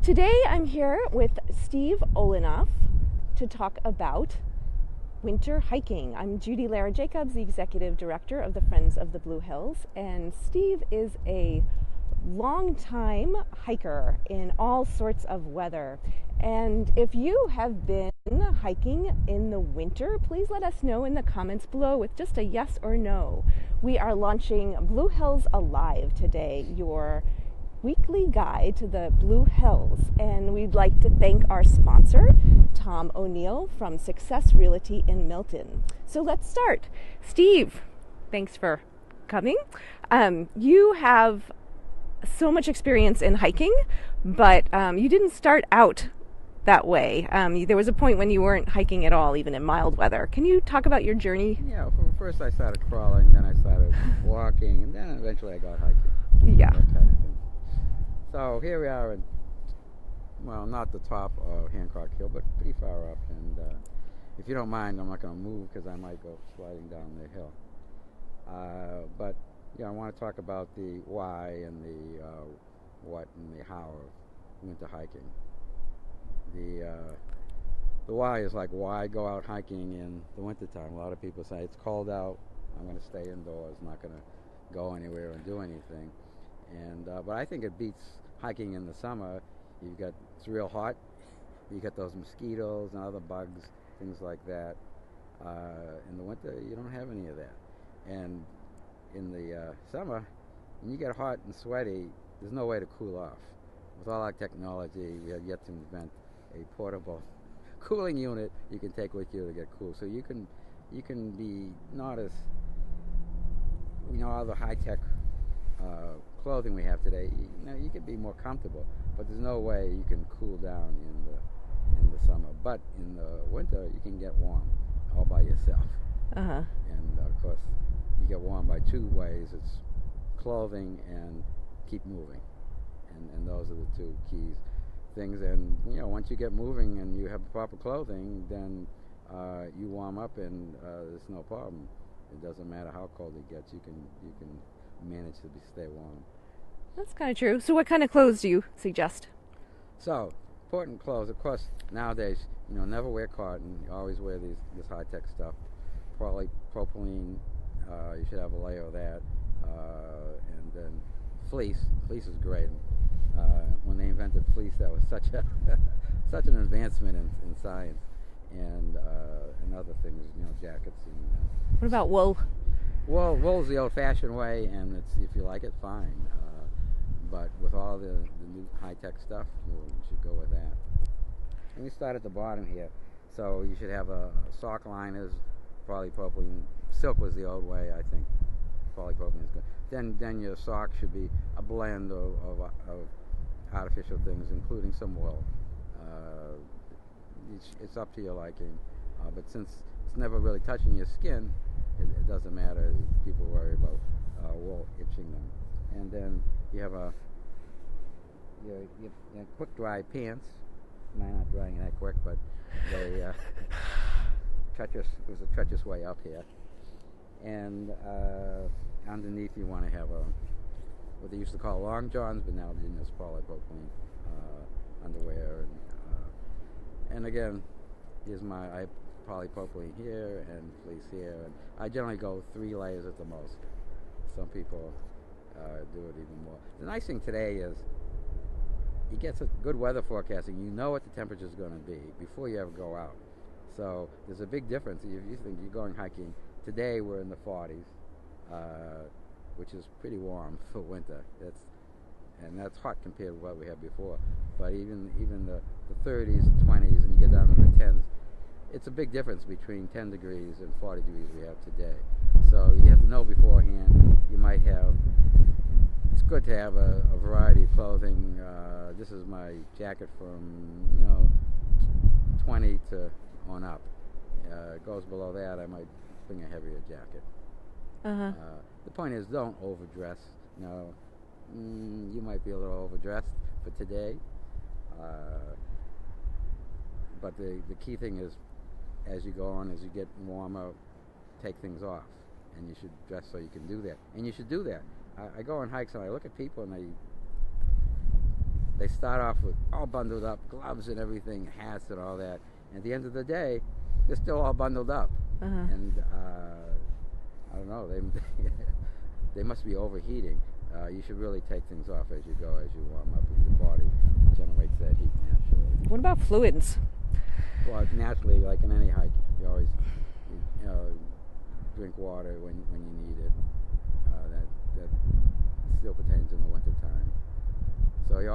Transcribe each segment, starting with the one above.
Today I'm here with Steve Olanoff to talk about winter hiking. I'm Judy Lara Jacobs, the Executive Director of the Friends of the Blue Hills, and Steve is a long-time hiker in all sorts of weather. And if you have been hiking in the winter, please let us know in the comments below with just a yes or no. We are launching Blue Hills Alive today, your weekly guide to the Blue Hills, and we'd like to thank our sponsor, Tom O'Neill from Success Realty in Milton. So let's start. Steve, thanks for coming. You have so much experience in hiking, but you didn't start out that way. There was a point when you weren't hiking at all, even in mild weather. Can you talk about your journey? Yeah, first I started crawling, then I started walking, and then eventually I got hiking. Yeah. That kind of thing. So here we are, well, not the top of Hancock Hill, but pretty far up. And if you don't mind, I'm not going to move because I might go sliding down the hill. But yeah, I want to talk about the why and the what and the how of winter hiking. The why is like, why go out hiking in the wintertime? A lot of people say it's cold out, I'm going to stay indoors, not going to go anywhere and do anything. And but I think it beats hiking in the summer. It's real hot. You get those mosquitoes and other bugs, things like that. In the winter, you don't have any of that. And in the summer, when you get hot and sweaty, there's no way to cool off. With all our technology, we have yet to invent a portable cooling unit you can take with you to get cool. So you can be not as, all the high-tech clothing we have today, you can be more comfortable, but there's no way you can cool down in the summer. But in the winter, you can get warm all by yourself. Uh-huh. And of course, you get warm by two ways. It's clothing and keep moving. And those are the two keys things. And once you get moving and you have the proper clothing, then you warm up and there's no problem. It doesn't matter how cold it gets. You can manage to stay warm. That's kind of true. So what kind of clothes do you suggest? So, important clothes. Of course, nowadays, never wear cotton. You always wear this high-tech stuff. Polypropylene, you should have a layer of that. And then fleece. Fleece is great. When they invented fleece, that was such an advancement in science and other things, jackets. And what about wool? Well, wool's the old-fashioned way, and if you like it, fine. But with all the new high-tech stuff, you should go with that. And we start at the bottom here. So you should have sock liners, polypropylene. Silk was the old way, I think. Polypropylene is good. Then your sock should be a blend of artificial things, including some wool. It's up to your liking. But since it's never really touching your skin, it doesn't matter. People worry about wool itching them. And then you have your quick dry pants. Mine not drying that quick, but they treacherous. It was a treacherous way up here. And underneath you want to have what they used to call long johns, but now they're just polypropylene underwear. And again, here's I have polypropylene here and fleece here, and I generally go 3 layers at the most. Some people do it even more. The nice thing today is you get some good weather forecasting. You know what the temperature is going to be before you ever go out. So there's a big difference. If you think you're going hiking, today we're in the 40s, which is pretty warm for winter. That's hot compared to what we had before. But even the 30s, the 20s, and you get down to the 10s, it's a big difference between 10 degrees and 40 degrees we have today. So you have to know beforehand. You might have, it's good to have a variety of clothing. This is my jacket from, 20 to on up. It goes below that, I might bring a heavier jacket. Uh-huh. The point is, don't overdress. You might be a little overdressed for today. But the key thing is, as you go on, as you get warmer, take things off. And you should dress so you can do that. And you should do that. I go on hikes and I look at people and they start off with all bundled up, gloves and everything, hats and all that. And at the end of the day, they're still all bundled up. And I don't know, they must be overheating. You should really take things off as you go, as you warm up, and your body generates that heat naturally. What about fluids? Well, naturally, like in any hike, you always drink water when you need it. That still pertains in the winter time. So you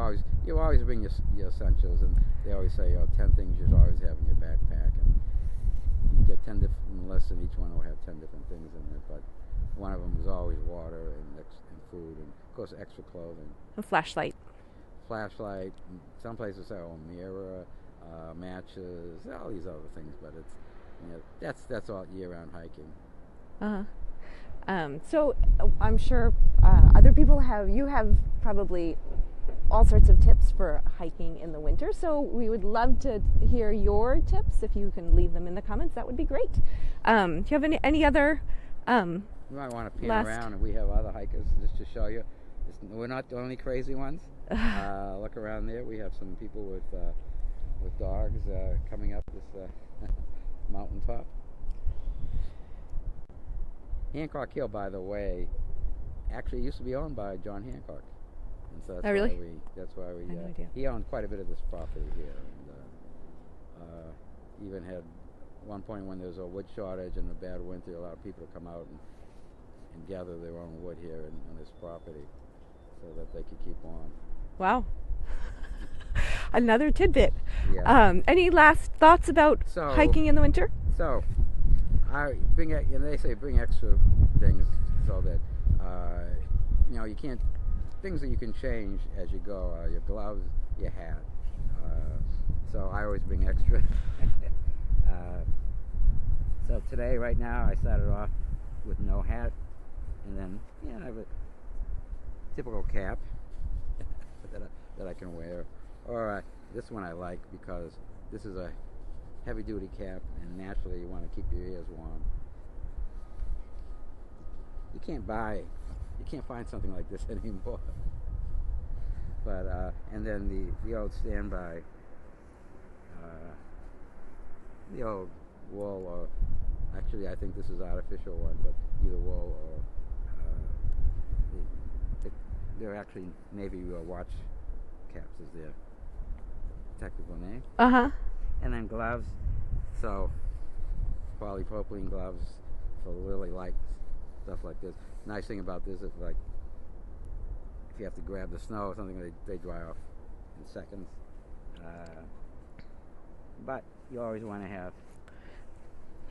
always bring your essentials, and they always say 10 things you should always have in your backpack, and you get 10 different lists, and each one will have 10 different things in it. But one of them is always water and food, and of course extra clothing. A flashlight. Flashlight. Some places say mirror, matches, all these other things, but it's that's all year-round hiking. So I'm sure other people you have probably all sorts of tips for hiking in the winter. So we would love to hear your tips. If you can leave them in the comments, that would be great. Do you have any other? You might want to pan around, and we have other hikers just to show you. We're not the only crazy ones. Look around there. We have some people with dogs coming up this mountaintop. Hancock Hill, by the way, actually used to be owned by John Hancock, and so that's why we he owned quite a bit of this property here, and even had one point when there was a wood shortage and a bad winter, a lot of people to come out and gather their own wood here on this property so that they could keep warm. Wow. Another tidbit. Yeah. Any last thoughts about hiking in the winter? So, they say bring extra things so that you can't, things that you can change as you go. Your gloves, your hat. So I always bring extra. So today, right now, I started off with no hat, and then I have a typical cap that I can wear. Or this one I like because this is a heavy-duty cap, and naturally you want to keep your ears warm. You can't find something like this anymore. But and then the old standby, the old wool, or actually I think this is artificial one, but either wool or they're actually Navy watch caps is their technical name. And then gloves, so polypropylene gloves for really light stuff like this. Nice thing about this is, like, if you have to grab the snow or something, they dry off in seconds. But you always want to have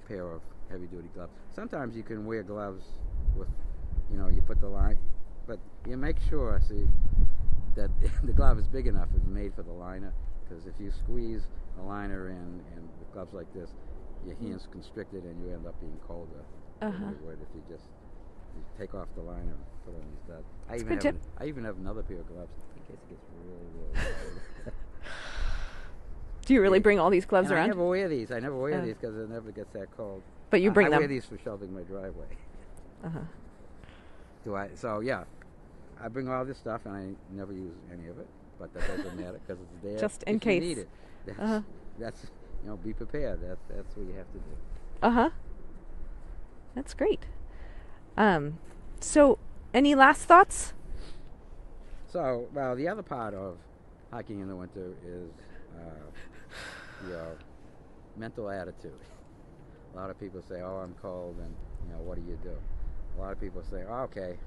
a pair of heavy-duty gloves. Sometimes you can wear gloves with, you put the line, but you make sure, that the glove is big enough, it's made for the liner, because if you squeeze a liner in and with gloves like this, your hands constricted and you end up being colder than you would if you just take off the liner and put on these gloves. I even have another pair of gloves in case it gets really, really cold. Do you really bring all these gloves around? I never wear these. Because it never gets that cold. But you bring them. I wear these for shoveling my driveway. So yeah, I bring all this stuff and I never use any of it. But that doesn't matter because it's there just in case you need it. That's be prepared. That's what you have to do. That's great. So any last thoughts? So, well, the other part of hiking in the winter is your mental attitude. A lot of people say, "Oh, I'm cold," and what do you do? A lot of people say, "Oh, okay,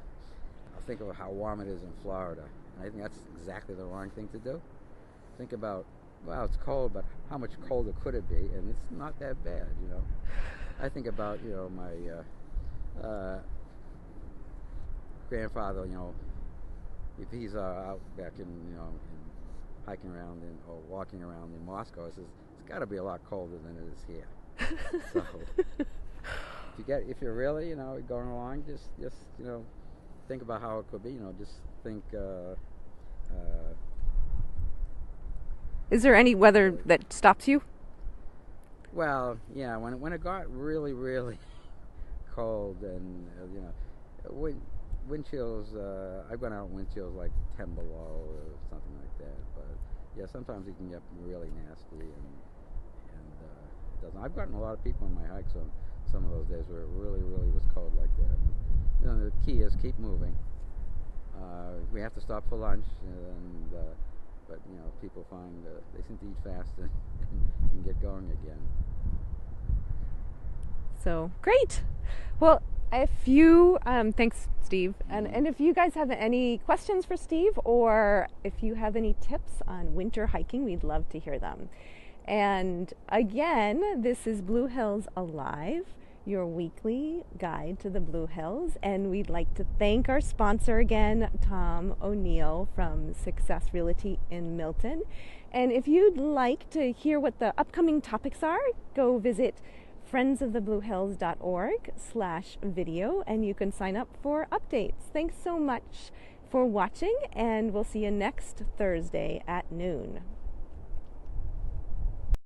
I'll think of how warm it is in Florida." And I think that's exactly the wrong thing to do. Think about, well, it's cold, but how much colder could it be? And it's not that bad, I think about, my grandfather, if he's out back in, hiking around or walking around in Moscow, it says it's got to be a lot colder than it is here. So if you're really, going along, just think about how it could be. Just think. Is there any weather that stops you? Well, yeah. When it got really, really cold, and wind chills. I've gone out in wind chills like 10 below or something like that. yeah, sometimes it can get really nasty, and it doesn't. I've gotten a lot of people on my hikes on some of those days where it really was cold like that. And, you know, the key is keep moving. We have to stop for lunch, but you know, people find they seem to eat fast and get going again. So great. Well, if you thanks, Steve, and if you guys have any questions for Steve, or if you have any tips on winter hiking, we'd love to hear them. And again, this is Blue Hills Alive, your weekly guide to the Blue Hills, and we'd like to thank our sponsor again, Tom O'Neill from Success Realty in Milton. And if you'd like to hear what the upcoming topics are, go visit friendsofthebluehills.org/video, and you can sign up for updates. Thanks so much for watching, and we'll see you next Thursday at noon.